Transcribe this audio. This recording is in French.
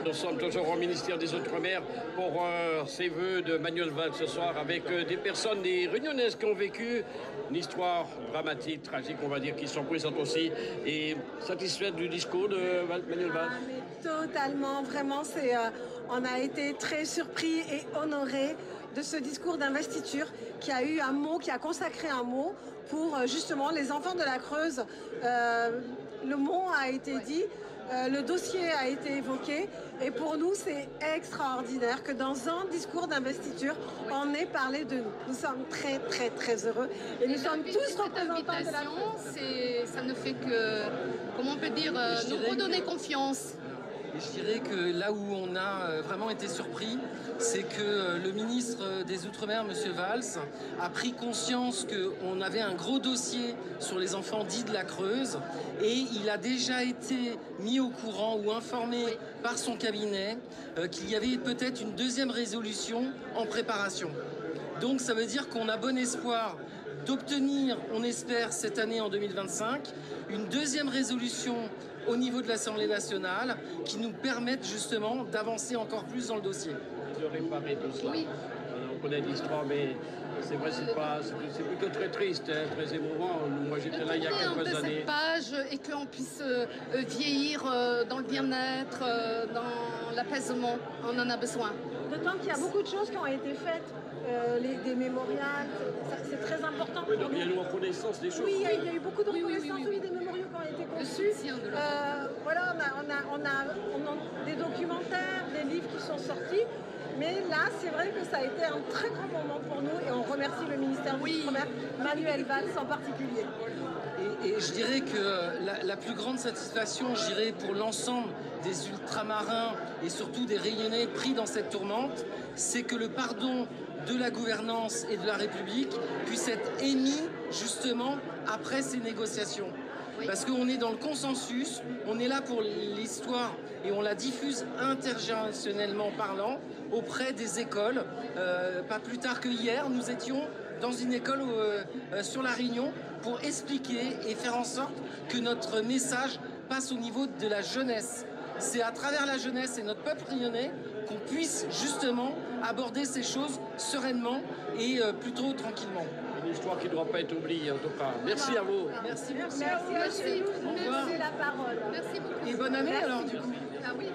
Nous sommes toujours au ministère des Outre-mer pour ces vœux de Manuel Valls ce soir avec des personnes, des Réunionnaises qui ont vécu une histoire dramatique, tragique, on va dire, qui sont présentes aussi et satisfaites du discours de Manuel Valls. Ah, mais totalement, vraiment, on a été très surpris et honorés de ce discours d'investiture qui a eu un mot, qui a consacré un mot pour justement les enfants de la Creuse. Le mot a été dit, le dossier a été évoqué et pour nous c'est extraordinaire que dans un discours d'investiture on ait parlé de nous. Nous sommes très très très heureux et nous sommes tous représentants de la Creuse. Ça ne fait que, comment on peut dire, nous redonner confiance. Et je dirais que là où on a vraiment été surpris, c'est que le ministre des Outre-mer, M. Valls, a pris conscience qu'on avait un gros dossier sur les enfants dits de la Creuse et il a déjà été mis au courant ou informé par son cabinet qu'il y avait peut-être une deuxième résolution en préparation. Donc ça veut dire qu'on a bon espoir d'obtenir, on espère cette année en 2025, une deuxième résolution au niveau de l'Assemblée nationale qui nous permette justement d'avancer encore plus dans le dossier. De réparer tout cela. Oui. On connaît l'histoire, mais c'est vrai, c'est plutôt très triste, hein, très émouvant. Moi, j'étais là il y a quelques années. Cette page et qu'on puisse vieillir dans le bien-être, dans l'apaisement. On en a besoin. D'autant qu'il y a beaucoup de choses qui ont été faites, des mémorials, c'est très important. Oui, donc il y a une reconnaissance des choses. Oui, il y a eu beaucoup de reconnaissance, oui, des mémoriaux qui ont été conçus. Voilà, on a des documentaires, des livres qui sont sortis. Mais là, c'est vrai que ça a été un très grand moment pour nous et on remercie le ministère de l'Outre-mer, Manuel Valls en particulier. Et je dirais que la plus grande satisfaction, je dirais, pour l'ensemble des ultramarins et surtout des Réunionnais pris dans cette tourmente, c'est que le pardon de la gouvernance et de la République puisse être émis justement après ces négociations. Parce qu'on est dans le consensus, on est là pour l'histoire et on la diffuse intergénérationnellement parlant auprès des écoles. Pas plus tard que hier, nous étions dans une école sur la Réunion pour expliquer et faire en sorte que notre message passe au niveau de la jeunesse. C'est à travers la jeunesse et notre peuple réunionnais qu'on puisse justement aborder ces choses sereinement et plutôt tranquillement. Une histoire qui ne doit pas être oubliée en tout cas. Merci à vous. Merci beaucoup. Merci. Au revoir. Merci la parole. Merci beaucoup. Et bonne année alors du coup. Ah oui.